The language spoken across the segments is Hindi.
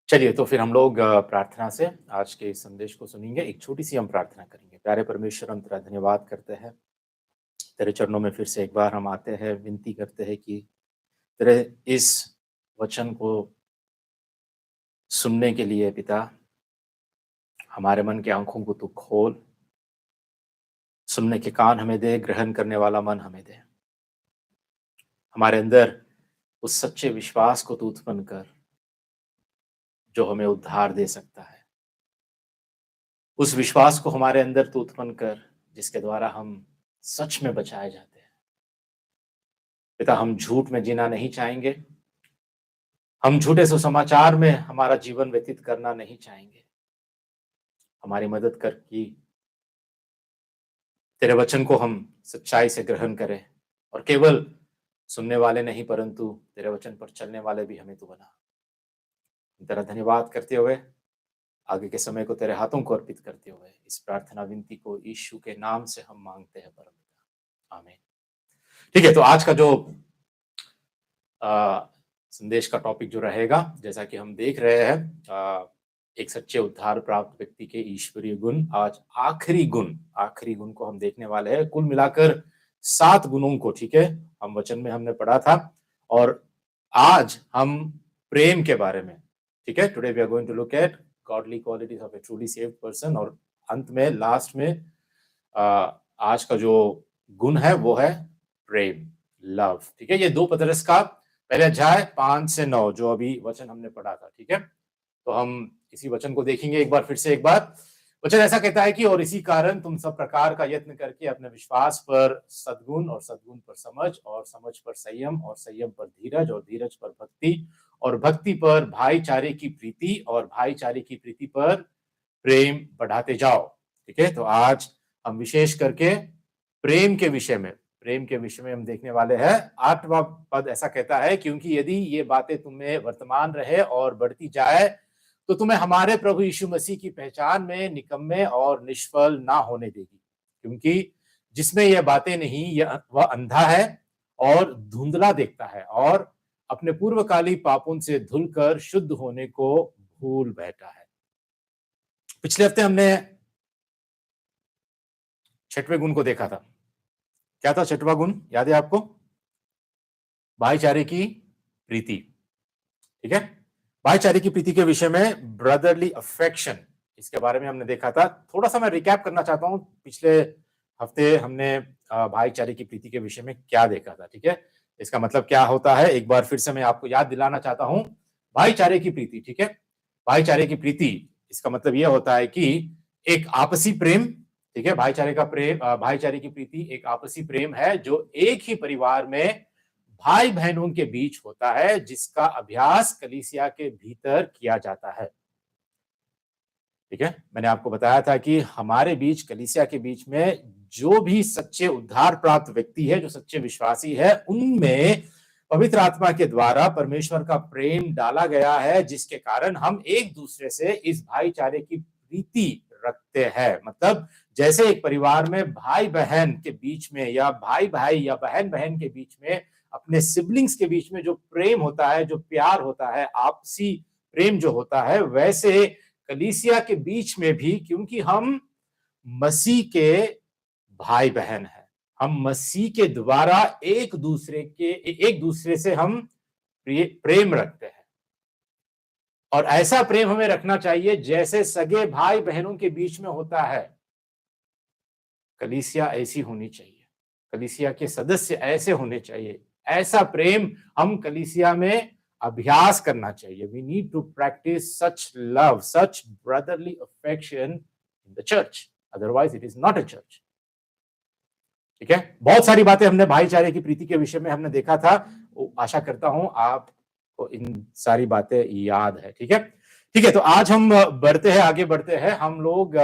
चलिए तो फिर हम लोग प्रार्थना से आज के इस संदेश को सुनेंगे। एक छोटी-सी हम प्रार्थना करेंगे। प्यारे परमेश्वर, हम तेरा धन्यवाद करते हैं। तेरे चरणों में फिर से एक बार हम आते हैं, विनती करते हैं कि तेरे इस वचन को सुनने के लिए पिता, हमारे मन की आँखों को तू खोल, सुनने के कान हमें दे, ग्रहण करने वाला मन हमें दे। हमारे अंदर उस सच्चे विश्वास को तू उत्पन्न कर, जो हमें उद्धार दे सकता है। उस विश्वास को हमारे अंदर तू उत्पन्न कर, जिसके द्वारा हम सच में बचाए जाते हैं। पिता, हम झूठ में जीना नहीं चाहेंगे। हम झूठे सुसमाचार में हमारा जीवन व्यतीत करना नहीं चाहेंगे। हमारी मदद कर कि तेरे वचन को हम सच्चाई से ग्रहण करें और केवल सुनने वाले नहीं, परंतु तेरे वचन पर चलने वाले भी हमें तू बना। तेरा धन्यवाद करते हुए आगे के समय को तेरे हाथों को अर्पित करते हुए इस प्रार्थना विनती को यीशु के नाम से हम मांगते हैं परम पिता, आमीन। ठीक है, तो आज का जो संदेश का टॉपिक जो रहेगा, जैसा कि हम देख रहे हैं, एक सच्चे उद्धार प्राप्त व्यक्ति के ईश्वरीय गुण। आज आखिरी गुण को हम देखने वाले हैं। कुल मिलाकर 7 गुणों को, ठीक है, हम वचन में हमने पढ़ा था और आज हम प्रेम के बारे में, ठीक है, today we are going to look at godly qualities of a truly saved person. और अंत में, लास्ट में आज का जो गुण है वो है प्रेम, लव। ठीक है, ये 2 पतरस का पहले अध्याय 5 से 9 जो अभी वचन हमने पढ़ा था, ठीक है, तो हम इसी वचन को देखेंगे एक बार फिर से। एक बार वचन ऐसा कहता है कि और इसी कारण तुम सब प्रकार का यत्न करके अपने विश्वास पर सद्गुण और सद्गुण पर समझ और समझ पर संयम और संयम पर धीरज और धीरज पर भक्ति और भक्ति पर भाईचारे की प्रीति और भाईचारे की प्रीति पर प्रेम बढ़ाते जाओ। ठीक है, तो आज हम विशेष करके प्रेम के विषय में हम देखने वाले हैं। 8वां पद ऐसा कहता है, क्योंकि यदि ये बातें तुम्हें वर्तमान रहे और बढ़ती जाए तो तुम्हें हमारे प्रभु यीशु मसीह की पहचान में निकम्मे और निष्फल ना होने देगी। क्योंकि जिसमें यह बातें नहीं, वह अंधा है और धुंधला देखता है और अपने पूर्वकाली पापों से धुलकर शुद्ध होने को भूल बैठा है। पिछले हफ्ते हमने 6वें गुण को देखा था। क्या था 6वां गुण, याद है आपको? भाईचारे की प्रीति। ठीक है, भाईचारे की प्रीति के विषय में ब्रदरली अफेक्शन, इसके बारे में हमने देखा था। थोड़ा सा मैं रिकैप करना चाहता हूं, पिछले हफ्ते हमने भाईचारे की प्रीति के विषय में क्या देखा था। ठीक है, इसका मतलब क्या होता है, एक बार फिर से मैं आपको याद दिलाना चाहता हूं। भाईचारे की प्रीति, ठीक है, भाईचारे की प्रीति, इसका मतलब यह होता है कि एक आपसी प्रेम, ठीक है, भाईचारे की प्रीति एक आपसी प्रेम है जो एक ही परिवार में भाई बहनों के बीच होता है, जिसका अभ्यास कलीसिया के भीतर किया जाता है। ठीक है, मैंने आपको बताया था कि हमारे बीच, कलीसिया के बीच में जो भी सच्चे उद्धार प्राप्त व्यक्ति है, जो सच्चे विश्वासी है, उनमें पवित्र आत्मा के द्वारा परमेश्वर का प्रेम डाला गया है, जिसके कारण हम एक दूसरे से इस भाईचारे की प्रीति रखते हैं। मतलब जैसे एक परिवार में भाई बहन के बीच में या भाई भाई या बहन बहन के बीच में, अपने सिबलिंग्स के बीच में जो प्रेम होता है, जो प्यार होता है, आपसी प्रेम जो होता है, वैसे कलीसिया के बीच में भी, क्योंकि हम मसीह के भाई बहन हैं, हम मसीह के द्वारा एक दूसरे से हम प्रेम रखते हैं। और ऐसा प्रेम हमें रखना चाहिए जैसे सगे भाई बहनों के बीच में होता है। कलीसिया ऐसी होनी चाहिए, कलीसिया के सदस्य ऐसे होने चाहिए। ऐसा प्रेम हम कलीसिया में अभ्यास करना चाहिए। We need to practice such love, such brotherly affection in the church, otherwise it is not a church. ठीक है, बहुत सारी बातें हमने भाईचारे की प्रीति के विषय में हमने देखा था। आशा करता हूं आपको इन सारी बातें याद है। ठीक है, ठीक है, तो आज हम आगे बढ़ते हैं। हम लोग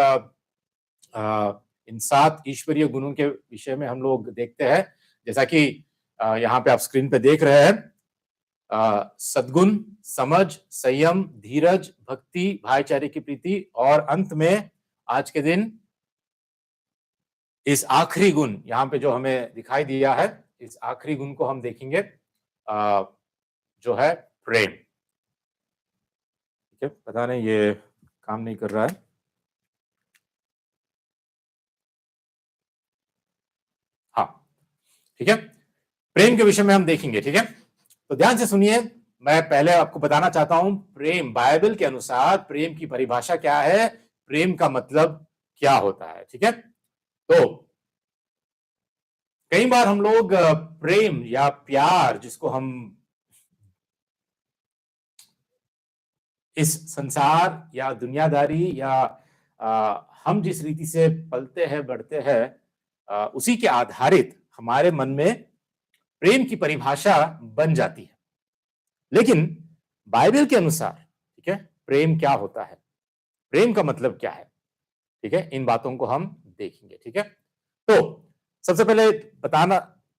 इन 7 ईश्वरीय गुणों के विषय में हम लोग देखते हैं, जैसा कि यहाँ पे आप स्क्रीन पे देख रहे हैं। सद्गुण, समझ, संयम, धीरज, भक्ति, भाईचारे की प्रीति, और अंत में आज के दिन इस आखिरी गुण यहाँ पे जो हमें दिखाई दिया है, इस आखिरी गुण को हम देखेंगे, जो है प्रेम। ठीक है, पता नहीं ये काम नहीं कर रहा है। हाँ, ठीक है, प्रेम के विषय में हम देखेंगे। ठीक है, तो ध्यान से सुनिए, मैं पहले आपको बताना चाहता हूं प्रेम, बाइबल के अनुसार प्रेम की परिभाषा क्या है, प्रेम का मतलब क्या होता है। ठीक है, तो कई बार हम लोग प्रेम या प्यार, जिसको हम इस संसार या दुनियादारी या हम जिस रीति से पलते हैं बढ़ते हैं, उसी के आधारित हमारे मन में प्रेम की परिभाषा बन जाती है। लेकिन बाइबल के अनुसार, ठीक है, प्रेम क्या होता है, प्रेम का मतलब क्या है, ठीक है, इन बातों को हम देखेंगे। ठीक है, तो सबसे पहले बताना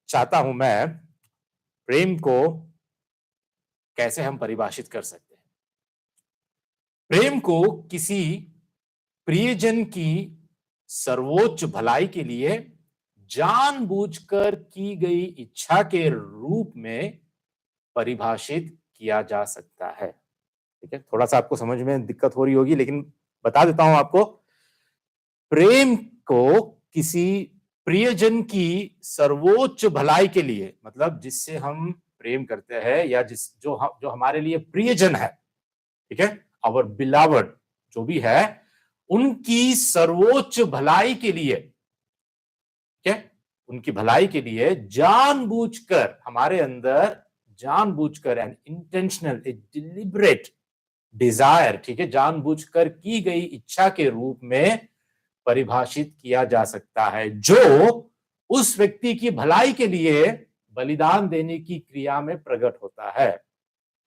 चाहता हूं मैं प्रेम को कैसे हम परिभाषित कर सकते हैं। प्रेम को किसी प्रियजन की सर्वोच्च भलाई के लिए जानबूझकर की गई इच्छा के रूप में परिभाषित किया जा सकता है। ठीक है, थोड़ा सा आपको समझ में दिक्कत हो रही होगी, लेकिन बता देता हूं आपको। प्रेम को किसी प्रियजन की सर्वोच्च भलाई के लिए, मतलब जिससे हम प्रेम करते हैं या जो हमारे लिए प्रियजन है, ठीक है, आवर बिलावड जो भी है, उनकी सर्वोच्च भलाई के लिए, ठीक है, उनकी भलाई के लिए जानबूझकर हमारे अंदर, जानबूझकर and intentional, a deliberate desire, ठीक है, जानबूझकर की गई इच्छा के रूप में परिभाषित किया जा सकता है, जो उस व्यक्ति की भलाई के लिए बलिदान देने की क्रिया में प्रकट होता है।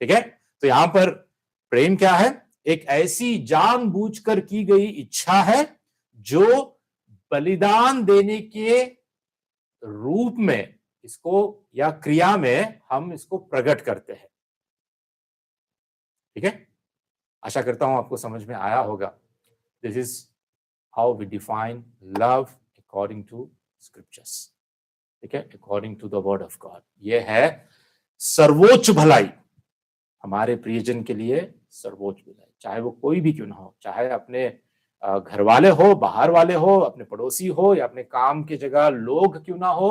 ठीक है, तो यहां पर प्रेम क्या है, एक ऐसी जानबूझकर की गई इच्छा है जो बलिदान देने के रूप में इसको या क्रिया में हम इसको प्रकट करते हैं। ठीक है, आशा करता हूं आपको समझ में आया होगा। This is how we define love according to scriptures. ठीक है, according to the word of God, ये है सर्वोच्च भलाई हमारे प्रियजन के लिए, सर्वोच्च भलाई, चाहे वो कोई भी क्यों ना हो, चाहे अपने घर वाले हो, बाहर वाले हो, अपने पड़ोसी हो, या अपने काम की जगह लोग क्यों ना हो,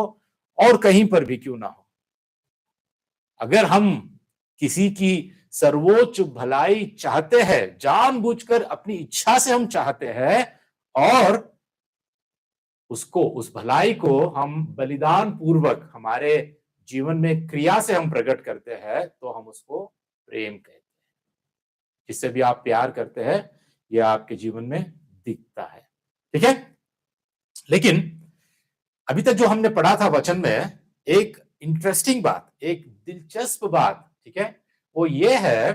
और कहीं पर भी क्यों ना हो। अगर हम किसी की सर्वोच्च भलाई चाहते हैं, जानबूझकर अपनी इच्छा से हम चाहते हैं, और उसको, उस भलाई को हम बलिदान पूर्वक हमारे जीवन में क्रिया से हम प्रकट करते हैं, तो हम उसको प्रेम कहते हैं। जिससे भी आप प्यार करते हैं, यह आपके जीवन में दिखता है। ठीक है, लेकिन अभी तक जो हमने पढ़ा था वचन में, एक इंटरेस्टिंग बात, एक दिलचस्प बात, ठीक है, वो ये है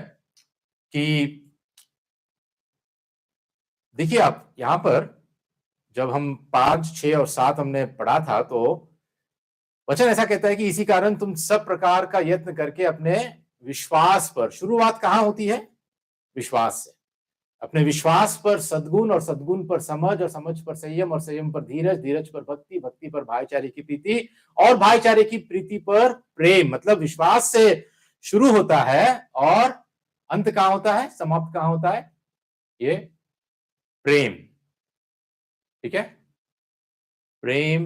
कि देखिए आप यहां पर जब हम 5, 6 और 7 हमने पढ़ा था, तो वचन ऐसा कहता है कि इसी कारण तुम सब प्रकार का यत्न करके अपने विश्वास पर, शुरुआत कहां होती है, विश्वास से, अपने विश्वास पर सद्गुण, और सद्गुण पर समझ, और समझ पर संयम, और संयम पर धीरज, धीरज पर भक्ति, भक्ति पर भाईचारे की प्रीति, और भाईचारे की प्रीति पर प्रेम। मतलब विश्वास से शुरू होता है और अंत कहां होता है, समाप्त कहां होता है, ये प्रेम। ठीक है, प्रेम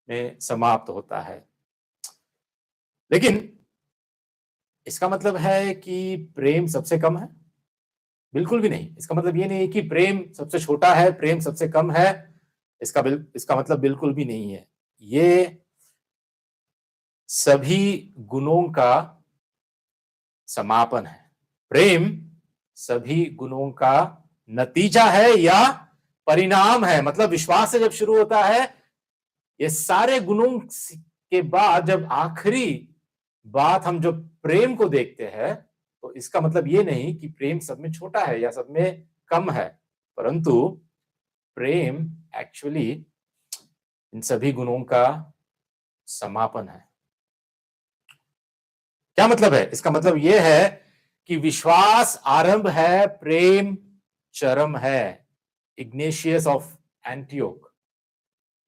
में समाप्त होता है। लेकिन इसका मतलब है कि प्रेम सबसे कम है? बिल्कुल भी नहीं। इसका मतलब ये नहीं है कि प्रेम सबसे छोटा है, प्रेम सबसे कम है, इसका मतलब बिल्कुल भी नहीं है। ये सभी गुणों का समापन है। प्रेम सभी गुणों का नतीजा है या परिणाम है। मतलब विश्वास से जब शुरू होता है, ये सारे गुणों के बाद जब आखिरी बात हम जो प्रेम को देखते हैं, तो इसका मतलब ये नहीं कि प्रेम सब में छोटा है या सब में कम है, परंतु प्रेम एक्चुअली इन सभी गुणों का समापन है। क्या मतलब है? इसका मतलब यह है कि विश्वास आरंभ है, प्रेम चरम है। इग्नेशियस ऑफ एंटियोक,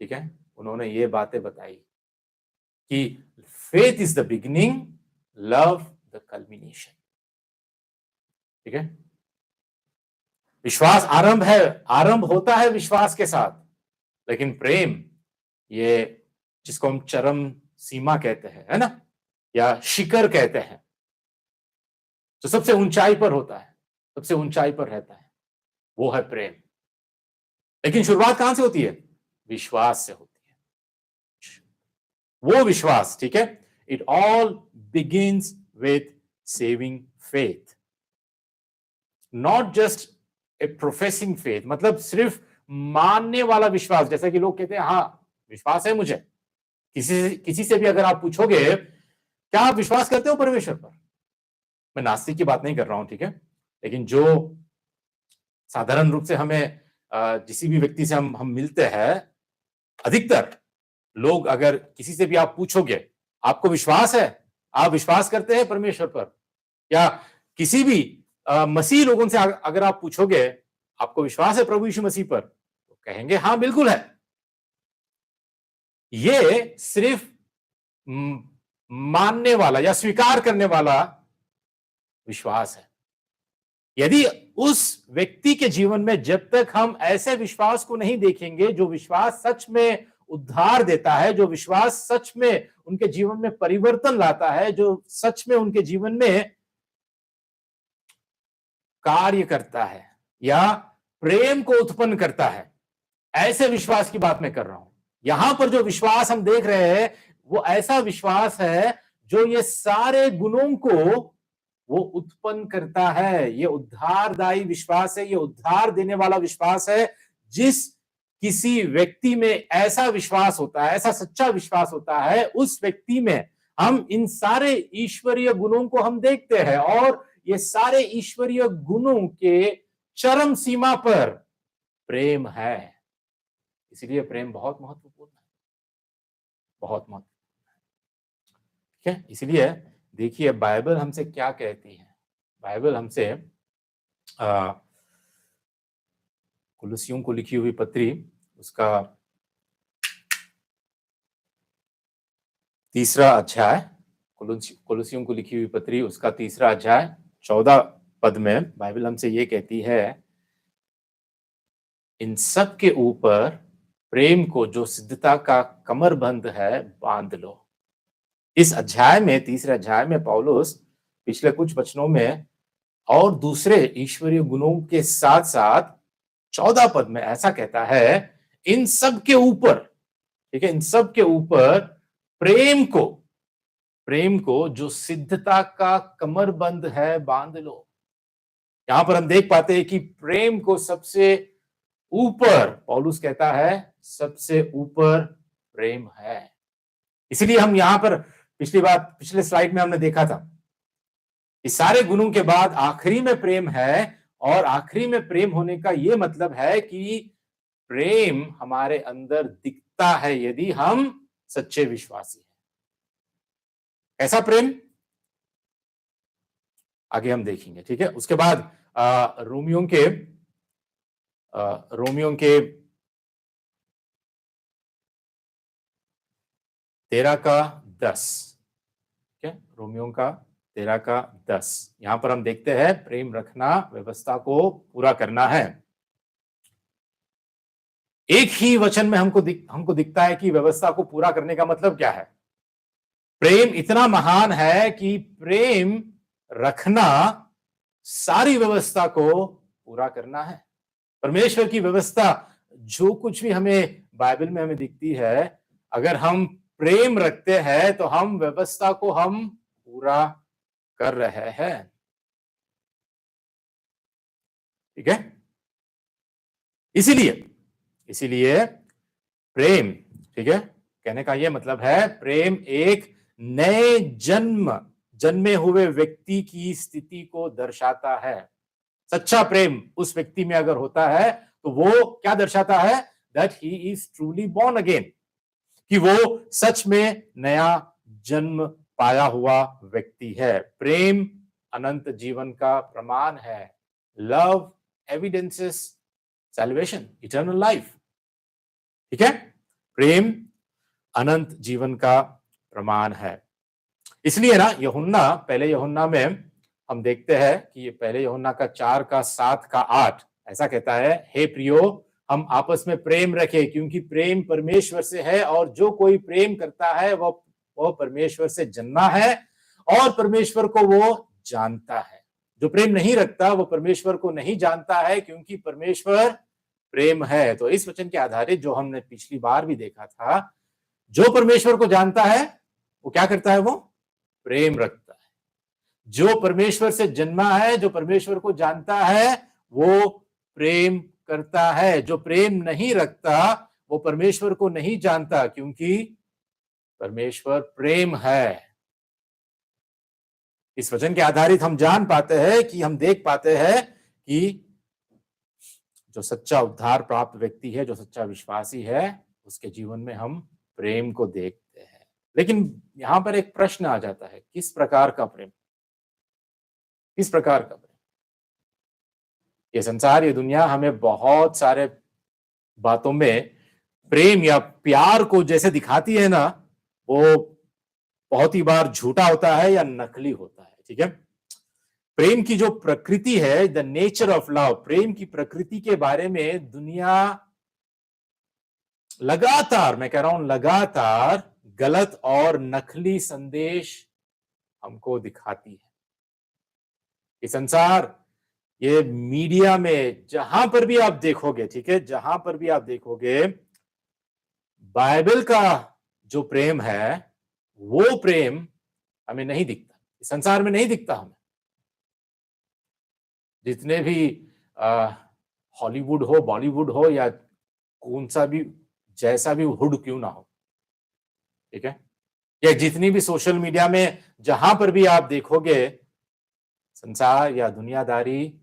ठीक है, उन्होंने ये बातें बताई कि faith is the beginning, love the culmination. ठीक है, विश्वास आरंभ होता है विश्वास के साथ, लेकिन प्रेम ये जिसको हम चरम सीमा कहते हैं, है ना, या शिखर कहते हैं, जो सबसे ऊंचाई पर होता है, सबसे ऊंचाई पर रहता है, वो है प्रेम। लेकिन शुरुआत कहां से होती है? विश्वास से होती है। वो विश्वास, ठीक है, it all begins with saving faith, not just a professing faith, मतलब सिर्फ मानने वाला विश्वास। जैसा कि लोग कहते हैं हाँ विश्वास है मुझे, किसी से भी अगर आप पूछोगे क्या आप विश्वास करते हो परमेश्वर पर, मैं नास्तिक की बात नहीं कर रहा हूं, ठीक है, लेकिन जो साधारण रूप से हमें किसी भी व्यक्ति से हम मिलते हैं, अधिकतर लोग अगर किसी से भी आप पूछोगे आपको विश्वास है, आप विश्वास करते हैं परमेश्वर पर, या किसी भी मसीह लोगों से अगर आप पूछोगे आपको विश्वास है प्रभु यीशु मसीह पर, तो कहेंगे हाँ बिल्कुल है। ये सिर्फ मानने वाला या स्वीकार करने वाला विश्वास है। यदि उस व्यक्ति के जीवन में जब तक हम ऐसे विश्वास को नहीं देखेंगे जो विश्वास सच में उद्धार देता है, जो विश्वास सच में उनके जीवन में परिवर्तन लाता है, जो सच में उनके जीवन में कार्य करता है या प्रेम को उत्पन्न करता है, ऐसे विश्वास की बात मैं कर रहा हूं। यहां पर जो विश्वास हम देख रहे हैं वो ऐसा विश्वास है जो ये सारे गुणों को वो उत्पन्न करता है। ये उद्धारदायी विश्वास है, ये उद्धार देने वाला विश्वास है। जिस किसी व्यक्ति में ऐसा विश्वास होता है, ऐसा सच्चा विश्वास होता है, उस व्यक्ति में हम इन सारे ईश्वरीय गुणों को हम देखते हैं, और ये सारे ईश्वरीय गुणों के चरम सीमा पर प्रेम है। इसलिए प्रेम बहुत महत्वपूर्ण है, बहुत महत्वपूर्ण है, ठीक है। इसलिए देखिए बाइबल हमसे क्या कहती है। बाइबल हमसे कुलुसियों को लिखी हुई पत्री, उसका 3रा अध्याय, कुलुसियों को लिखी हुई पत्री उसका 3रा अध्याय 14 पद में बाइबल हमसे ये कहती है, इन सब के ऊपर प्रेम को जो सिद्धता का कमरबंद है बांध लो। इस अध्याय में, 3रे अध्याय में पौलुस पिछले कुछ वचनों में और दूसरे ईश्वरीय गुणों के साथ साथ 14 पद में ऐसा कहता है, इन सब के ऊपर, ठीक है, इन सब के ऊपर प्रेम को जो सिद्धता का कमरबंद है बांध लो। यहां पर हम देख पाते हैं कि प्रेम को सबसे ऊपर, पौलुस कहता है सबसे ऊपर प्रेम है। इसलिए हम यहां पर पिछले स्लाइड में हमने देखा था, इस सारे गुणों के बाद आखिरी में प्रेम है, और आखिरी में प्रेम होने का यह मतलब है कि प्रेम हमारे अंदर दिखता है यदि हम सच्चे विश्वासी हैं। ऐसा प्रेम आगे हम देखेंगे, ठीक है। उसके बाद रोमियों के 13 का 10, ठीक है, रोमियों का 13 का 10, यहां पर हम देखते हैं प्रेम रखना व्यवस्था को पूरा करना है। एक ही वचन में हमको दिखता है कि व्यवस्था को पूरा करने का मतलब क्या है। प्रेम इतना महान है कि प्रेम रखना सारी व्यवस्था को पूरा करना है। परमेश्वर की व्यवस्था जो कुछ भी हमें बाइबल में हमें दिखती है, अगर हम प्रेम रखते हैं तो हम व्यवस्था को हम पूरा कर रहे हैं, ठीक है। इसीलिए प्रेम, ठीक है, कहने का यह मतलब है प्रेम एक नए जन्मे हुए व्यक्ति की स्थिति को दर्शाता है। सच्चा प्रेम उस व्यक्ति में अगर होता है तो वो क्या दर्शाता है, that he is truly born again, कि वो सच में नया जन्म पाया हुआ व्यक्ति है। प्रेम अनंत जीवन का प्रमाण है। Love evidences salvation, eternal life, ठीक है। प्रेम अनंत जीवन का प्रमाण है। इसलिए ना पहले यूहन्ना में हम देखते हैं कि ये पहले यूहन्ना का 4 का 7 का 8, ऐसा कहता है, हे प्रियो, हम आपस में प्रेम रखें, क्योंकि प्रेम परमेश्वर से है, और जो कोई प्रेम करता है वो परमेश्वर से जन्मा है और परमेश्वर को वो जानता है। जो प्रेम नहीं रखता वो परमेश्वर को नहीं जानता है, क्योंकि परमेश्वर प्रेम है। तो इस वचन के आधारित जो हमने पिछली बार भी देखा था, जो परमेश्वर को जानता है वो क्या करता है? वो प्रेम रखता है। जो परमेश्वर से जन्मा है, जो परमेश्वर को जानता है, वो प्रेम करता है। जो प्रेम नहीं रखता वो परमेश्वर को नहीं जानता, क्योंकि परमेश्वर प्रेम है। इस वचन के आधारित हम जान पाते हैं कि हम देख पाते हैं कि जो सच्चा उद्धार प्राप्त व्यक्ति है, जो सच्चा विश्वासी है, उसके जीवन में हम प्रेम को देखते हैं। लेकिन यहां पर एक प्रश्न आ जाता है, किस प्रकार का प्रेम? किस प्रकार का प्रेम? ये संसार, ये दुनिया हमें बहुत सारे बातों में प्रेम या प्यार को जैसे दिखाती है ना, वो बहुत ही बार झूठा होता है या नकली होता है। ठीक है, प्रेम की जो प्रकृति है, द नेचर ऑफ लव, प्रेम की प्रकृति के बारे में दुनिया लगातार, मैं कह रहा हूं लगातार, गलत और नकली संदेश हमको दिखाती है। ये संसार, ये मीडिया में जहां पर भी आप देखोगे, ठीक है, जहां पर भी आप देखोगे, बाइबल का जो प्रेम है वो प्रेम हमें नहीं दिखता, संसार में नहीं दिखता हमें। जितने भी हॉलीवुड हो, बॉलीवुड हो, या कौन सा भी, जैसा भी हुड क्यों ना हो, ठीक है, या जितनी भी सोशल मीडिया में जहां पर भी आप देखोगे, संसार या दुनियादारी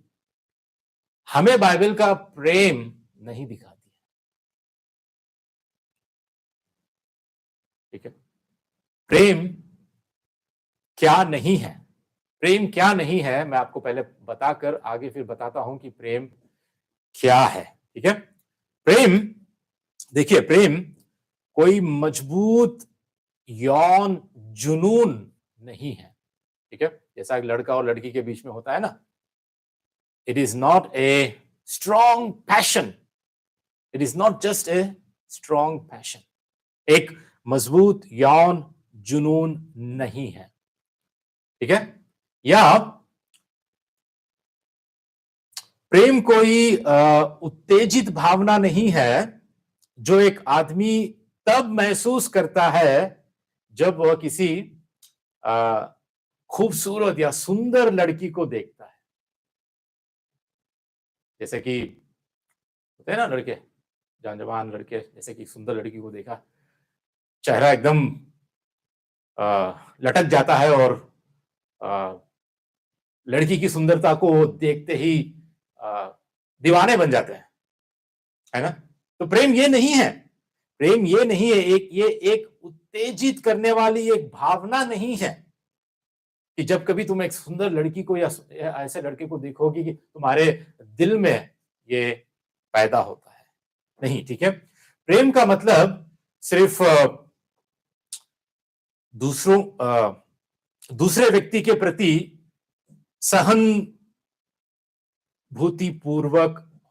हमें बाइबल का प्रेम नहीं दिखाती है। ठीक है, प्रेम क्या नहीं है? प्रेम क्या नहीं है, मैं आपको पहले बताकर आगे फिर बताता हूं कि प्रेम क्या है। ठीक है, प्रेम, देखिए, प्रेम कोई मजबूत यौन जुनून नहीं है। ठीक है, जैसा एक लड़का और लड़की के बीच में होता है ना, it is not a strong passion, it is not just a strong passion. एक मजबूत यौन जुनून नहीं है। ठीक है, या प्रेम कोई उत्तेजित भावना नहीं है जो एक आदमी तब महसूस करता है जब वह किसी खूबसूरत या सुंदर लड़की को देखता है। जैसे कि होते हैं ना लड़के, जवान लड़के, जैसे कि सुंदर लड़की को देखा, चेहरा एकदम लटक जाता है, और लड़की की सुंदरता को देखते ही दीवाने बन जाते हैं, है ना? तो प्रेम ये नहीं है, प्रेम ये नहीं है, ये एक उत्तेजित करने वाली एक भावना नहीं है कि जब कभी तुम एक सुंदर लड़की को या ऐसे लड़के को देखोगे कि तुम्हारे दिल में ये पैदा होता है, नहीं। ठीक है, प्रेम का मतलब सिर्फ दूसरे व्यक्ति के प्रति सहानुभूतिपूर्वक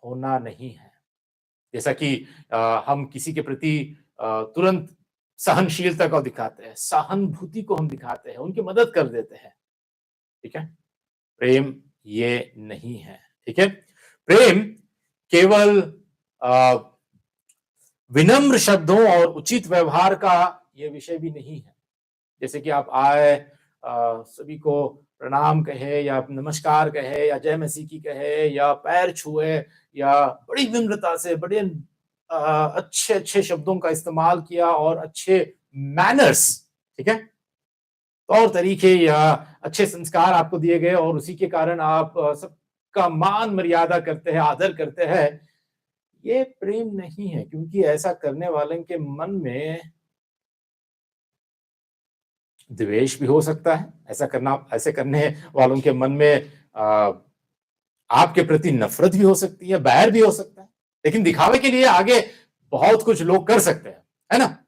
होना नहीं है। जैसा कि हम किसी के प्रति तुरंत सहनशीलता को दिखाते हैं, सहानुभूति को हम दिखाते हैं, उनकी मदद कर देते हैं। ठीक है, प्रेम ये नहीं है। ठीक है, प्रेम केवल विनम्र शब्दों और उचित व्यवहार का ये विषय भी नहीं है। जैसे कि आप आए, सभी को प्रणाम कहे, या नमस्कार कहे, या जय मसीह की कहे, या पैर छुए, या बड़ी विनम्रता से बड़े अच्छे अच्छे शब्दों का इस्तेमाल किया, और अच्छे मैनर्स, ठीक है, तौर तरीके या अच्छे संस्कार आपको दिए गए, और उसी के कारण आप सबका मान मर्यादा करते हैं, आदर करते हैं। ये प्रेम नहीं है, क्योंकि ऐसा करने वाले के मन में द्वेष भी हो सकता है। ऐसे करने वालों के मन में आपके प्रति नफरत भी हो सकती है, बैर भी हो सकता है। लेकिन दिखावे के लिए आगे बहुत कुछ लोग कर सकते हैं, है ना?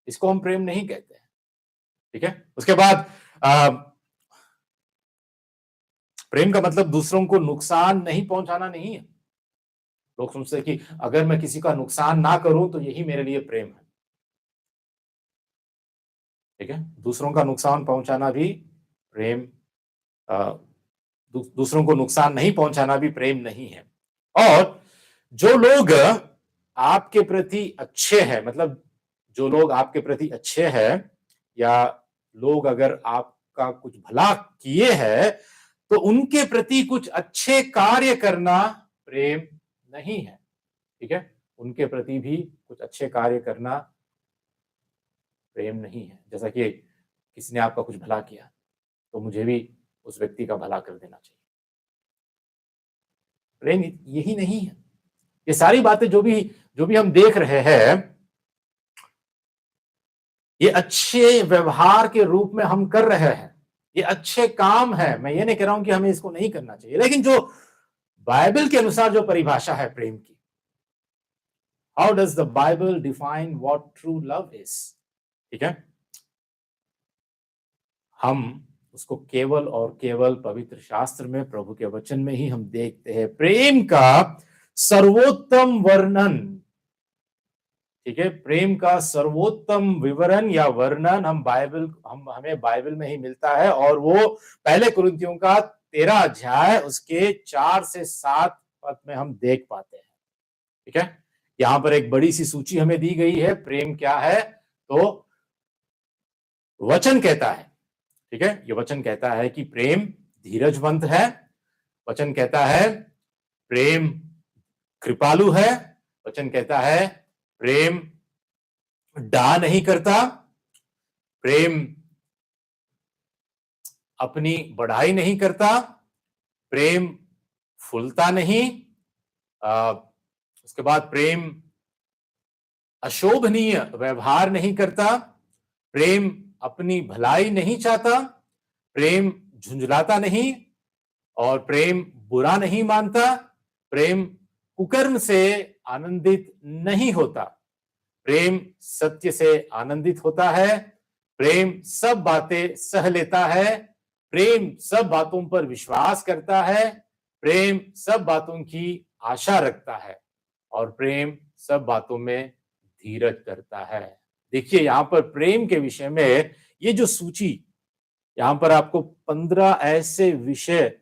इसको हम प्रेम नहीं कहते हैं। ठीक है, उसके बाद प्रेम का मतलब दूसरों को नुकसान नहीं पहुंचाना नहीं है। लोग सोचते हैं कि अगर मैं किसी का नुकसान ना करूं तो यही मेरे लिए प्रेम है। ठीक है, दूसरों का नुकसान पहुंचाना भी प्रेम, दूसरों को नुकसान नहीं पहुंचाना भी प्रेम नहीं है। और जो लोग आपके प्रति अच्छे हैं, मतलब जो लोग आपके प्रति अच्छे हैं, या लोग अगर आपका कुछ भला किए हैं तो उनके प्रति कुछ अच्छे कार्य करना प्रेम नहीं है। ठीक है, उनके प्रति भी कुछ अच्छे कार्य करना प्रेम नहीं है। जैसा कि किसी ने आपका कुछ भला किया तो मुझे भी उस व्यक्ति का भला कर देना चाहिए। प्रेम यही नहीं है। ये सारी बातें जो भी हम देख रहे हैं, ये अच्छे व्यवहार के रूप में हम कर रहे हैं, ये अच्छे काम है। मैं ये नहीं कह रहा हूं कि हमें इसको नहीं करना चाहिए, लेकिन जो बाइबल के अनुसार जो परिभाषा है प्रेम की, how does the Bible define what true love is, ठीक है, हम उसको केवल और केवल पवित्र शास्त्र में, प्रभु के वचन में ही हम देखते हैं। प्रेम का सर्वोत्तम वर्णन, ठीक है, प्रेम का सर्वोत्तम विवरण या वर्णन हमें बाइबल में ही मिलता है। और वो पहले कुरिन्थियों का 13 अध्याय उसके 4 से 7 पद में हम देख पाते हैं। ठीक है, यहां पर एक बड़ी सी सूची हमें दी गई है, प्रेम क्या है। तो वचन कहता है, ठीक है, ये वचन कहता है कि प्रेम धीरजवंत है। वचन कहता है प्रेम कृपालु है। वचन कहता है प्रेम डा नहीं करता। प्रेम अपनी बढ़ाई नहीं करता। प्रेम फूलता नहीं। उसके बाद प्रेम अशोभनीय व्यवहार नहीं करता। प्रेम अपनी भलाई नहीं चाहता। प्रेम झुंझलाता नहीं। और प्रेम बुरा नहीं मानता। प्रेम कुकर्म से आनंदित नहीं होता। प्रेम सत्य से आनंदित होता है। प्रेम सब बातें सह लेता है। प्रेम सब बातों पर विश्वास करता है। प्रेम सब बातों की आशा रखता है। और प्रेम सब बातों में धीरज करता है। देखिए यहां पर प्रेम के विषय में ये जो सूची, यहां पर आपको 15 ऐसे विषय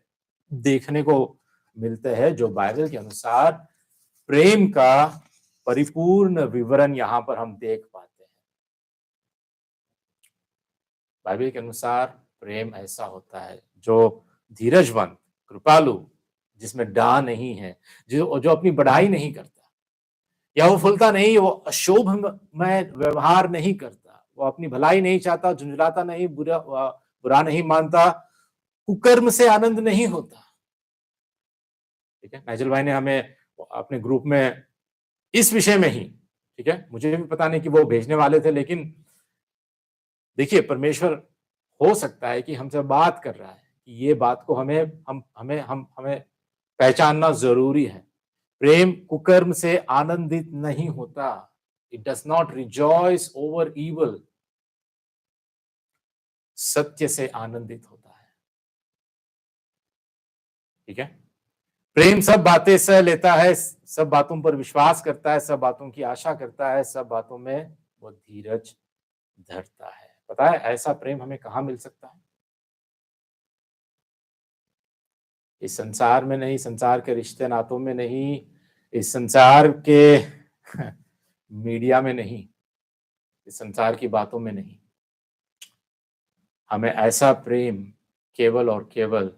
देखने को मिलते हैं जो बाइबल के अनुसार प्रेम का परिपूर्ण विवरण यहां पर हम देख पाते हैं। बाइबल के अनुसार प्रेम ऐसा होता है जो धीरजवंत, कृपालु, जिसमें डा नहीं है, जो अपनी बढ़ाई नहीं करता, या वो फुलता नहीं, वो अशोभमय व्यवहार नहीं करता, वो अपनी भलाई नहीं चाहता, झुंझलाता नहीं, बुरा नहीं मानता, कुकर्म से आनंद नहीं होता। ठीक है, नाइजल भाई ने हमें अपने ग्रुप में इस विषय में ही, ठीक है, मुझे भी पता नहीं कि वो भेजने वाले थे, लेकिन देखिए परमेश्वर हो सकता है कि हमसे बात कर रहा है कि ये बात को हमें पहचानना जरूरी है। प्रेम कुकर्म से आनंदित नहीं होता। It does not rejoice over evil. सत्य से आनंदित होता है। ठीक है, प्रेम सब बातें सह लेता है, सब बातों पर विश्वास करता है, सब बातों की आशा करता है, सब बातों में वो धीरज धरता है। पता है ऐसा प्रेम हमें कहां मिल सकता है? इस संसार में नहीं, संसार के रिश्ते नातों में नहीं, इस संसार के मीडिया में नहीं, इस संसार की बातों में नहीं। हमें ऐसा प्रेम केवल और केवल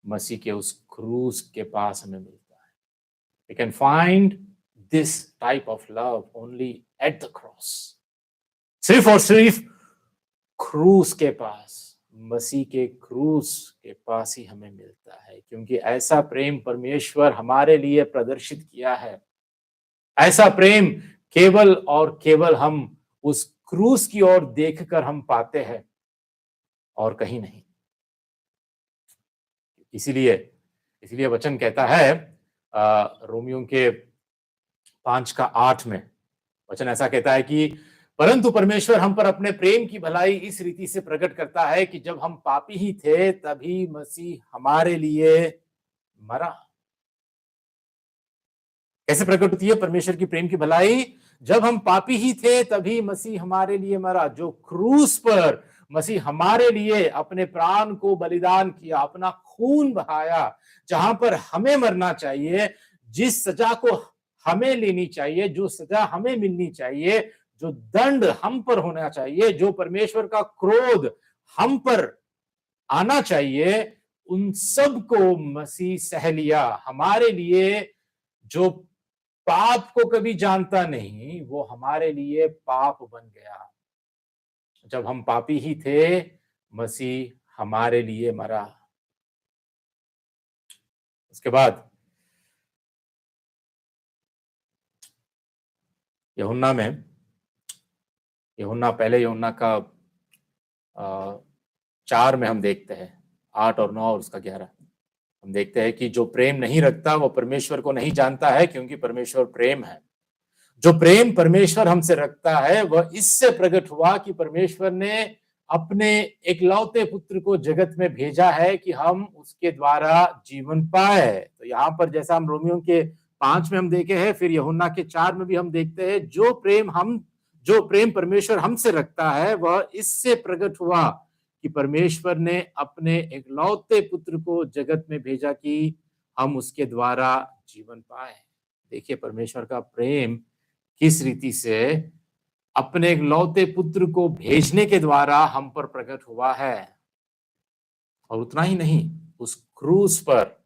मसीह के उस क्रूस के पास हमें मिलता है। We can find this type of love only at the cross. सिर्फ और सिर्फ क्रूस के पास, मसीह के क्रूस के पास ही हमें मिलता है, क्योंकि ऐसा प्रेम परमेश्वर हमारे लिए प्रदर्शित किया है। ऐसा प्रेम केवल और केवल हम उस क्रूस की ओर देखकर हम पाते हैं और कहीं नहीं। इसीलिए इसीलिए वचन कहता है रोमियो के 5:8 में वचन ऐसा कहता है कि परंतु परमेश्वर हम पर अपने प्रेम की भलाई इस रीति से प्रकट करता है कि जब हम पापी ही थे तभी मसीह हमारे लिए मरा। कैसे प्रकट होती है परमेश्वर की प्रेम की भलाई? जब हम पापी ही थे तभी मसीह हमारे लिए मरा। जो क्रूस पर मसीह हमारे लिए अपने प्राण को बलिदान किया, अपना खून बहाया, जहां पर हमें मरना चाहिए, जिस सजा को हमें लेनी चाहिए, जो सजा हमें मिलनी चाहिए, जो दंड हम पर होना चाहिए, जो परमेश्वर का क्रोध हम पर आना चाहिए, उन सब को मसीह सह लिया हमारे लिए। जो पाप को कभी जानता नहीं, वो हमारे लिए पाप बन गया। जब हम पापी ही थे, मसीह हमारे लिए मरा। उसके बाद यूहन्ना में, पहले यूहन्ना का 4 में हम देखते हैं, 8 और 9 और उसका 11, हम देखते हैं कि जो प्रेम नहीं रखता वो परमेश्वर को नहीं जानता है, क्योंकि परमेश्वर प्रेम है। जो प्रेम परमेश्वर हमसे रखता है वह इससे प्रकट हुआ कि परमेश्वर ने अपने एकलौते पुत्र को जगत में भेजा है कि हम उसके द्वारा जीवन पाए। तो यहाँ पर जैसा हम रोमियो के 5 में हम देखे हैं, फिर यूहन्ना के 4 में भी हम देखते हैं, जो प्रेम परमेश्वर हमसे रखता है वह इससे प्रकट हुआ कि परमेश्वर ने अपने एकलौते पुत्र को जगत में भेजा कि हम उसके द्वारा जीवन पाए। देखिए परमेश्वर का प्रेम किस रीति से अपने एकलौते पुत्र को भेजने के द्वारा हम पर प्रकट हुआ है। और उतना ही नहीं, उस क्रूस पर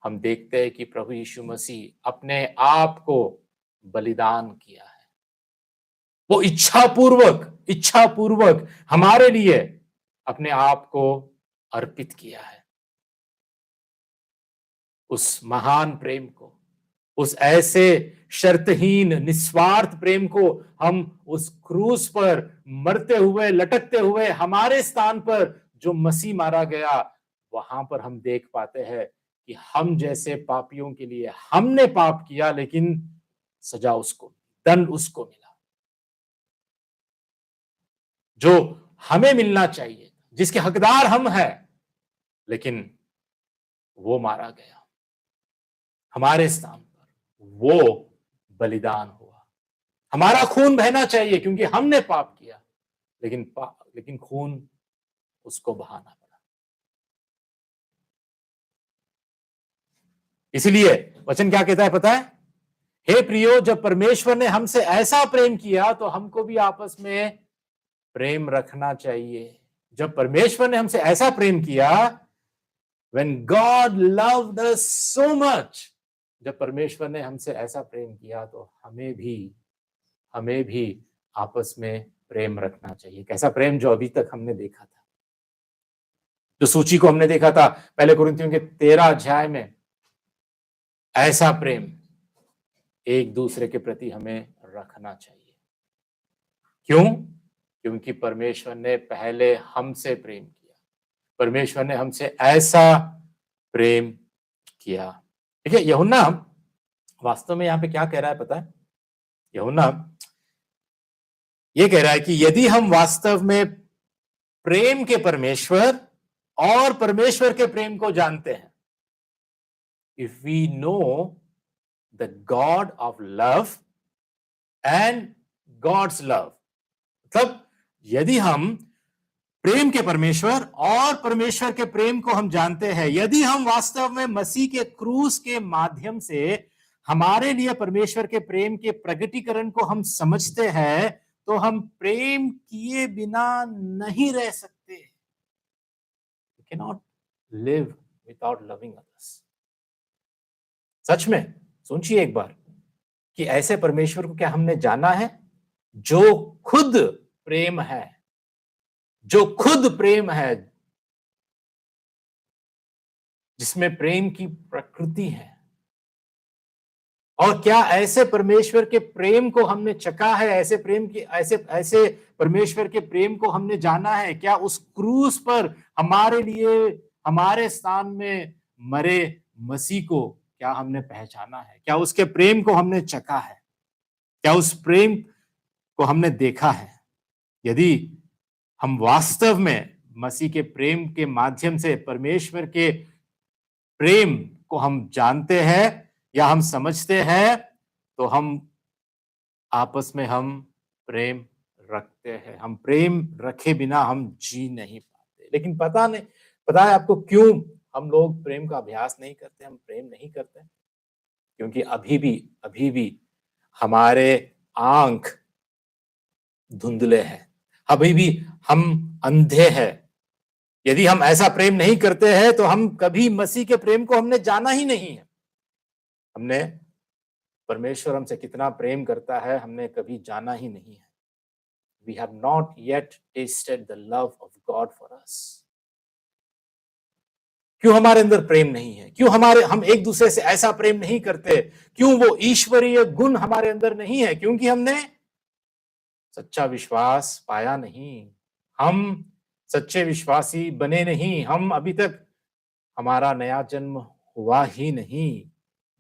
हम देखते हैं कि प्रभु यीशु मसीह अपने आप को बलिदान किया है। वो इच्छा पूर्वक हमारे लिए अपने आप को अर्पित किया है। उस महान प्रेम को, उस ऐसे शर्तहीन निस्वार्थ प्रेम को हम उस क्रूस पर मरते हुए, लटकते हुए हमारे स्थान पर जो मसीह मारा गया, वहां पर हम देख पाते हैं कि हम जैसे पापियों के लिए हमने पाप किया, लेकिन सजा उसको, दंड उसको मिला जो हमें मिलना चाहिए, जिसके हकदार हम हैं, लेकिन वो मारा गया हमारे स्थान पर। वो बलिदान हुआ। हमारा खून बहना चाहिए क्योंकि हमने पाप किया, लेकिन खून उसको बहाना पड़ा। इसलिए वचन क्या कहता है पता है? हे प्रियो, जब परमेश्वर ने हमसे ऐसा प्रेम किया तो हमको भी आपस में प्रेम रखना चाहिए। जब परमेश्वर ने हमसे ऐसा प्रेम किया, when God loved us so much, जब परमेश्वर ने हमसे ऐसा प्रेम किया तो हमें भी आपस में प्रेम रखना चाहिए। कैसा प्रेम? जो अभी तक हमने देखा था, जो सूची को हमने देखा था पहले कुरिन्थियों के 13 अध्याय में, ऐसा प्रेम एक दूसरे के प्रति हमें रखना चाहिए। क्यों? क्योंकि परमेश्वर ने पहले हमसे प्रेम किया। परमेश्वर ने हमसे ऐसा प्रेम किया। ठीक है, यूहन्ना वास्तव में यहां पे क्या कह रहा है पता है? यूहन्ना ये कह रहा है कि यदि हम वास्तव में प्रेम के परमेश्वर और परमेश्वर के प्रेम को जानते हैं, if we know the God of love and God's love, मतलब यदि हम प्रेम के परमेश्वर और परमेश्वर के प्रेम को हम जानते हैं, यदि हम वास्तव में मसीह के क्रूस के माध्यम से हमारे लिए परमेश्वर के प्रेम के प्रगटीकरण को हम समझते हैं, तो हम प्रेम किए बिना नहीं रह सकते। We cannot live without loving others. सच में सोचिए एक बार कि ऐसे परमेश्वर को क्या हमने जाना है जो खुद प्रेम है, जिसमें प्रेम की प्रकृति है। और क्या ऐसे परमेश्वर के प्रेम को हमने चखा है? ऐसे परमेश्वर के प्रेम को हमने जाना है? क्या उस क्रूस पर हमारे लिए, हमारे स्थान में मरे मसीह को क्या हमने पहचाना है? क्या उसके प्रेम को हमने चखा है? क्या उस प्रेम को हमने देखा है? यदि हम वास्तव में मसीह के प्रेम के माध्यम से परमेश्वर के प्रेम को हम जानते हैं या हम समझते हैं, तो हम आपस में हम प्रेम रखते हैं। हम प्रेम रखे बिना हम जी नहीं पाते। लेकिन पता है आपको क्यों हम लोग प्रेम का अभ्यास नहीं करते, हम प्रेम नहीं करते? क्योंकि अभी भी हमारे आंख धुंधले हैं, अभी भी हम अंधे हैं। यदि हम ऐसा प्रेम नहीं करते हैं तो हम कभी मसीह के प्रेम को हमने जाना ही नहीं है। हमने परमेश्वर हमसे कितना प्रेम करता है हमने कभी जाना ही नहीं है। We have not yet tasted the love of God for us. क्यों हमारे अंदर प्रेम नहीं है? क्यों हम एक दूसरे से ऐसा प्रेम नहीं करते? क्यों वो ईश्वरीय गुण हमारे अंदर नहीं है? क्योंकि हमने सच्चा विश्वास पाया नहीं। हम सच्चे विश्वासी बने नहीं। हम अभी तक हमारा नया जन्म हुआ ही नहीं,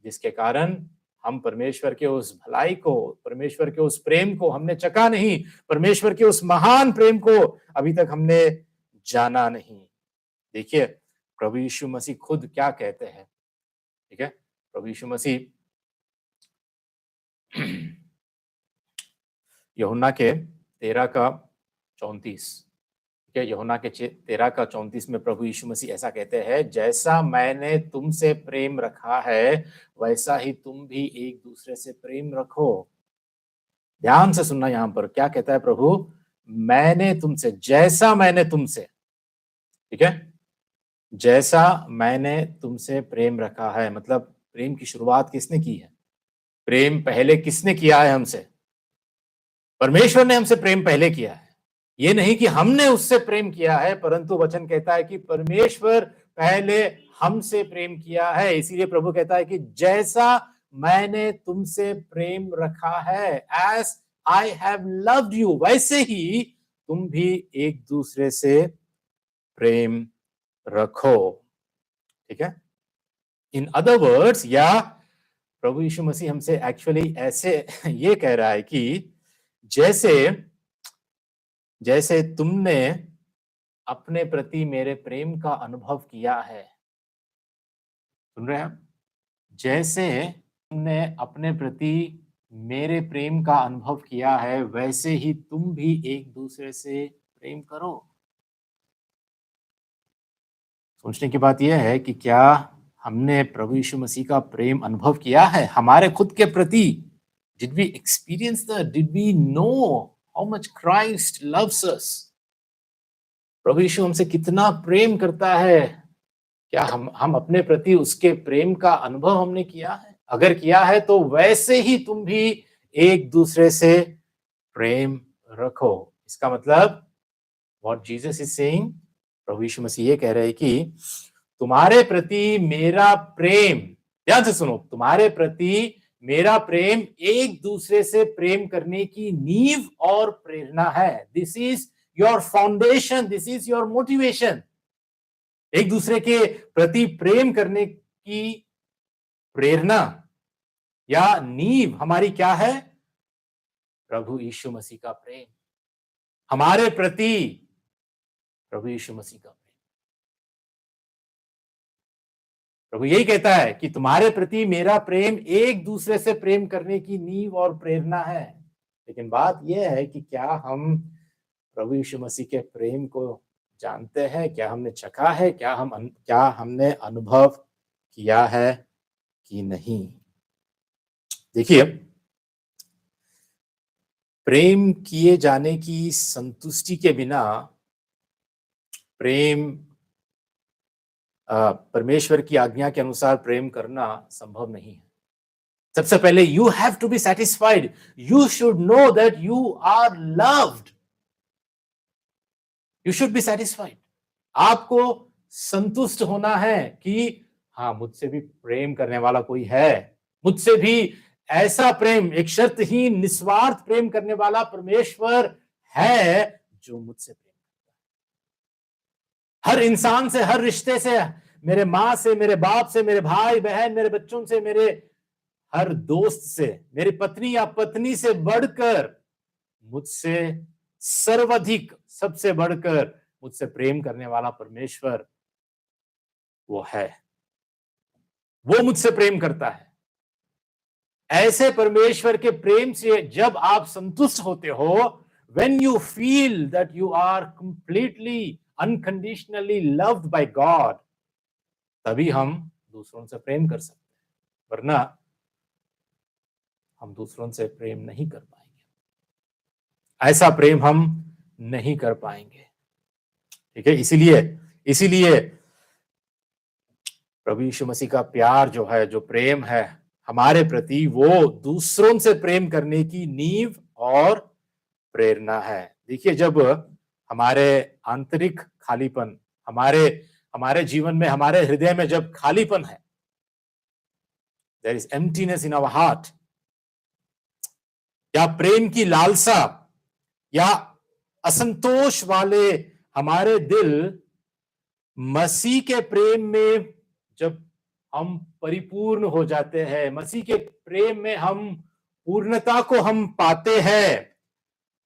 जिसके कारण हम परमेश्वर के उस भलाई को, परमेश्वर के उस प्रेम को हमने चखा नहीं। परमेश्वर के उस महान प्रेम को अभी तक हमने जाना नहीं। देखिए प्रभु यीशु मसीह खुद क्या कहते हैं, ठीक है? प्रभु यीशु मसीह यूहन्ना के 13:34, ठीक है? यूहन्ना के 13:34 में प्रभु यीशु मसीह ऐसा कहते हैं, जैसा मैंने तुमसे प्रेम रखा है वैसा ही तुम भी एक दूसरे से प्रेम रखो। ध्यान से सुनना, यहां पर क्या कहता है प्रभु? जैसा मैंने तुमसे, ठीक है, जैसा मैंने तुमसे प्रेम रखा है। मतलब प्रेम की शुरुआत किसने की है? प्रेम पहले किसने किया है हमसे? परमेश्वर ने हमसे प्रेम पहले किया है। ये नहीं कि हमने उससे प्रेम किया है, परंतु वचन कहता है कि परमेश्वर पहले हमसे प्रेम किया है। इसीलिए प्रभु कहता है कि जैसा मैंने तुमसे प्रेम रखा है, as I have loved you, वैसे ही तुम भी एक दूसरे से प्रेम रखो। ठीक है? इन अदर वर्ड्स, या प्रभु यीशु मसीह हमसे एक्चुअली ऐसे ये कह रहा है कि जैसे तुमने अपने प्रति मेरे प्रेम का अनुभव किया है, सुन रहे हैं आप? जैसे तुमने अपने प्रति मेरे प्रेम का अनुभव किया है, वैसे ही तुम भी एक दूसरे से प्रेम करो। सोचने की बात यह है कि क्या हमने प्रभु यीशु मसीह का प्रेम अनुभव किया है हमारे खुद के प्रति? Did we experience that? Did we know how much Christ loves us? प्रभु यीशु हमसे कितना प्रेम करता है, क्या हम अपने प्रति उसके प्रेम का अनुभव हमने किया है? अगर किया है तो वैसे ही तुम भी एक दूसरे से प्रेम रखो। इसका मतलब व्हाट जीसस इज सेइंग, प्रभु यीशु मसीह ये कह रहे हैं कि तुम्हारे प्रति मेरा प्रेम, ध्यान से सुनो, तुम्हारे प्रति मेरा प्रेम एक दूसरे से प्रेम करने की नींव और प्रेरणा है। This is your foundation, this is your motivation. एक दूसरे के प्रति प्रेम करने की प्रेरणा या नींव हमारी क्या है? प्रभु यीशु मसीह का प्रेम। हमारे प्रति प्रभु यीशु मसीह का प्रेम। प्रभु यही कहता है कि तुम्हारे प्रति मेरा प्रेम एक दूसरे से प्रेम करने की नींव और प्रेरणा है। लेकिन बात यह है कि क्या हम प्रभु यीशु मसीह के प्रेम को जानते हैं? क्या हमने चखा है? क्या हमने अनुभव किया है कि नहीं? देखिए, प्रेम किए जाने की संतुष्टि के बिना प्रेम, परमेश्वर की आज्ञा के अनुसार प्रेम करना संभव नहीं है। सबसे पहले you have to be satisfied, you should know that you are loved, you should be satisfied. आपको संतुष्ट होना है कि हाँ, मुझसे भी प्रेम करने वाला कोई है, मुझसे भी ऐसा प्रेम, एक शर्तहीन निस्वार्थ प्रेम करने वाला परमेश्वर है जो मुझसे प्रेम करता है। हर इंसान से, हर रिश्ते से, मेरे माँ से, मेरे बाप से, मेरे भाई बहन, मेरे बच्चों से, मेरे हर दोस्त से, मेरी पत्नी या पत्नी से बढ़कर, मुझसे सर्वाधिक, सबसे बढ़कर मुझसे प्रेम करने वाला परमेश्वर वो है। वो मुझसे प्रेम करता है। ऐसे परमेश्वर के प्रेम से जब आप संतुष्ट होते हो, when you feel that you are completely unconditionally loved by God, तभी हम दूसरों से प्रेम कर सकते हैं, वरना हम दूसरों से प्रेम नहीं कर पाएंगे। ऐसा प्रेम हम नहीं कर पाएंगे। ठीक है, इसीलिए इसीलिए प्रभु यीशु मसीह का प्यार जो है, जो प्रेम है हमारे प्रति, वो दूसरों से प्रेम करने की नींव और प्रेरणा है। देखिए, जब हमारे आंतरिक खालीपन, हमारे हमारे जीवन में, हमारे हृदय में जब खालीपन है, there is emptiness in our heart, या प्रेम की लालसा या असंतोष वाले हमारे दिल मसीह के प्रेम में जब हम परिपूर्ण हो जाते हैं, मसीह के प्रेम में हम पूर्णता को हम पाते हैं,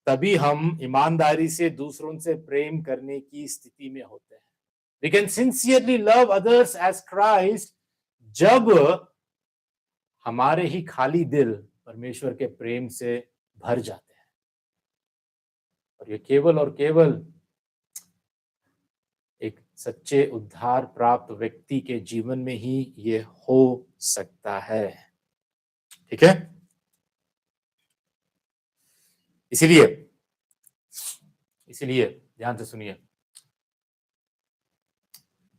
तभी हम ईमानदारी से दूसरों से प्रेम करने की स्थिति में होते हैं। We can sincerely love others as Christ जब हमारे ही खाली दिल परमेश्वर के प्रेम से भर जाते हैं। और ये केवल और केवल एक सच्चे उद्धार प्राप्त व्यक्ति के जीवन में ही ये हो सकता है। ठीक है, इसीलिए इसीलिए ध्यान से सुनिए,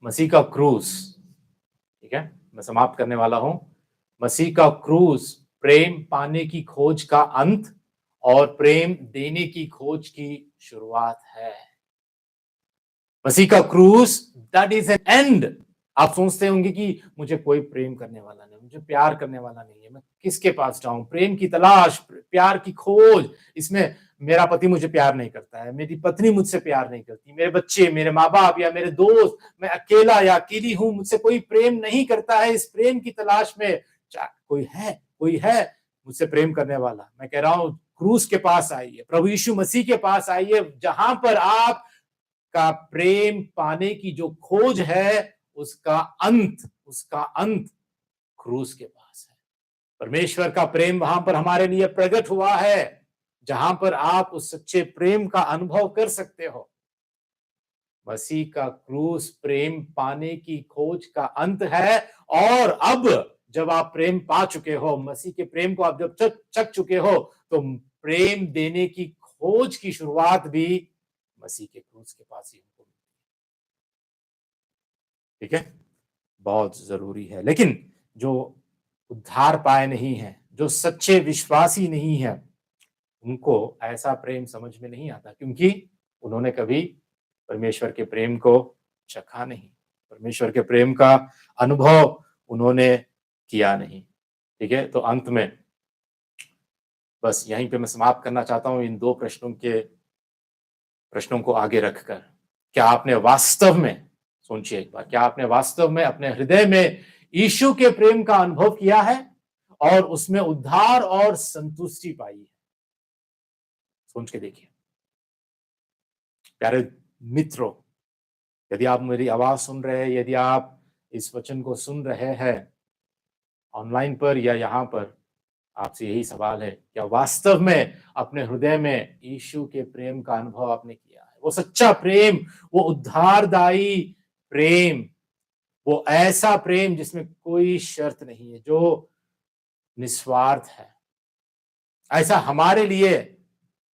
मसीह का क्रूस, ठीक है, मैं समाप्त करने वाला हूं। मसीह का क्रूस प्रेम पाने की खोज का अंत और प्रेम देने की खोज की शुरुआत है। मसीह का क्रूस, दैट इज एन एंड। आप सोचते होंगे कि मुझे कोई प्रेम करने वाला नहीं, मुझे प्यार करने वाला नहीं है, मैं किसके पास जाऊं? प्रेम की तलाश, प्यार की खोज, इसमें मेरा पति मुझे प्यार नहीं करता है, मेरी पत्नी मुझसे प्यार नहीं करती, मेरे बच्चे, मेरे माँ बाप या मेरे दोस्त, मैं अकेला या अकेली हूं, मुझसे कोई प्रेम नहीं करता है। इस प्रेम की तलाश में कोई है मुझसे प्रेम करने वाला। मैं कह रहा हूं, क्रूस के पास आइए, प्रभु यीशु मसीह के पास आइए, जहां पर आप का प्रेम पाने की जो खोज है, उसका अंत क्रूस के पास है। परमेश्वर का प्रेम वहां पर हमारे लिए प्रकट हुआ है, जहां पर आप उस सच्चे प्रेम का अनुभव कर सकते हो। मसीह का क्रूस प्रेम पाने की खोज का अंत है। और अब जब आप प्रेम पा चुके हो, मसीह के प्रेम को आप जब चख चुके हो, तो प्रेम देने की खोज की शुरुआत भी मसीह के क्रूस के पास ही हमको मिलती है। ठीक है, बहुत जरूरी है। लेकिन जो उद्धार पाए नहीं है, जो सच्चे विश्वासी नहीं है, उनको ऐसा प्रेम समझ में नहीं आता, क्योंकि उन्होंने कभी परमेश्वर के प्रेम को चखा नहीं, परमेश्वर के प्रेम का अनुभव उन्होंने किया नहीं। ठीक है, तो अंत में बस यहीं पे मैं समाप्त करना चाहता हूं, इन दो प्रश्नों को आगे रखकर। क्या आपने वास्तव में, सोचिए एक बार, क्या आपने वास्तव में अपने हृदय में यीशु के प्रेम का अनुभव किया है और उसमें उद्धार और संतुष्टि पाई है? सोच के देखिए। प्यारे मित्रों, यदि आप मेरी आवाज सुन रहे हैं, यदि आप इस वचन को सुन रहे हैं ऑनलाइन पर या यहाँ पर, आपसे यही सवाल है, क्या वास्तव में अपने हृदय में यीशु के प्रेम का अनुभव आपने किया है? वो सच्चा प्रेम, वो उद्धारदायी प्रेम, वो ऐसा प्रेम जिसमें कोई शर्त नहीं है, जो निस्वार्थ है। ऐसा हमारे लिए,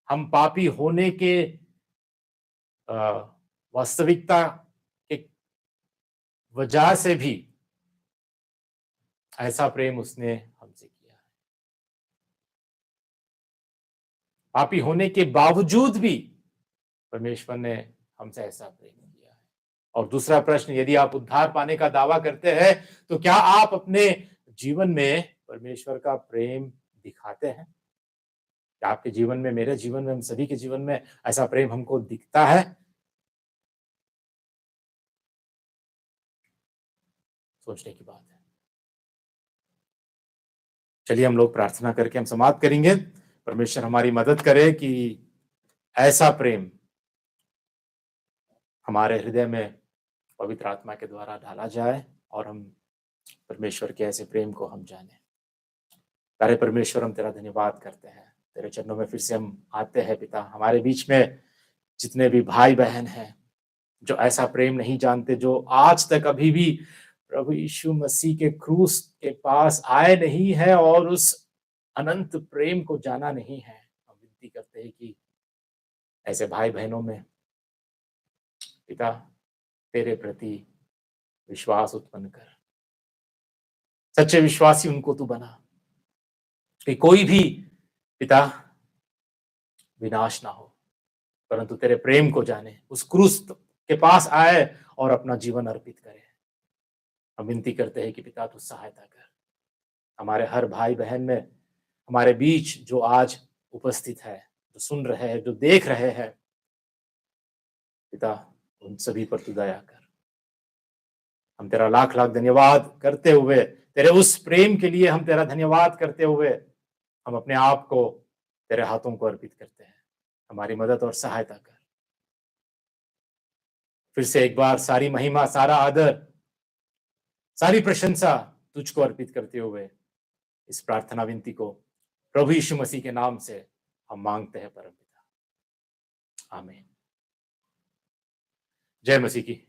हम पापी होने के वास्तविकता के वजह से भी ऐसा प्रेम उसने हमसे किया है। पापी होने के बावजूद भी परमेश्वर ने हमसे ऐसा प्रेम किया है। और दूसरा प्रश्न, यदि आप उद्धार पाने का दावा करते हैं, तो क्या आप अपने जीवन में परमेश्वर का प्रेम दिखाते हैं? क्या आपके जीवन में, मेरे जीवन में, हम सभी के जीवन में ऐसा प्रेम हमको दिखता है? सोचने की बात है। चलिए हम लोग प्रार्थना करके हम समाप्त करेंगे। परमेश्वर हमारी मदद करे कि ऐसा प्रेम हमारे हृदय में पवित्र आत्मा के द्वारा ढाला जाए और हम परमेश्वर के ऐसे प्रेम को हम जाने। प्यारे परमेश्वर, हम तेरा धन्यवाद करते हैं, तेरे चरणों में फिर से हम आते हैं पिता। हमारे बीच में जितने भी भाई बहन हैं जो ऐसा प्रेम नहीं जानते, जो आज तक अभी भी प्रभु यीशु मसीह के क्रूस के पास आए नहीं है और उस अनंत प्रेम को जाना नहीं है, हम विनती करते हैं कि ऐसे भाई बहनों में पिता तेरे प्रति विश्वास उत्पन्न कर, सच्चे विश्वासी उनको तू बना, कि कोई भी पिता विनाश ना हो, परंतु तेरे प्रेम को जाने, उस क्रूस के पास आए और अपना जीवन अर्पित करे। हम विनती करते हैं कि पिता तू सहायता कर, हमारे हर भाई बहन में, हमारे बीच जो आज उपस्थित है, जो सुन रहे हैं, जो देख रहे हैं, पिता उन सभी पर तू दया कर। हम तेरा लाख लाख धन्यवाद करते हुए, तेरे उस प्रेम के लिए हम तेरा धन्यवाद करते हुए, हम अपने आप को तेरे हाथों को अर्पित करते हैं। हमारी मदद और सहायता कर। फिर से एक बार सारी महिमा, सारा आदर, सारी प्रशंसा तुझको अर्पित करते हुए इस प्रार्थना विनती को प्रभु यीशु मसीह के नाम से हम मांगते हैं परम पिता, आमीन। जय मसीह की।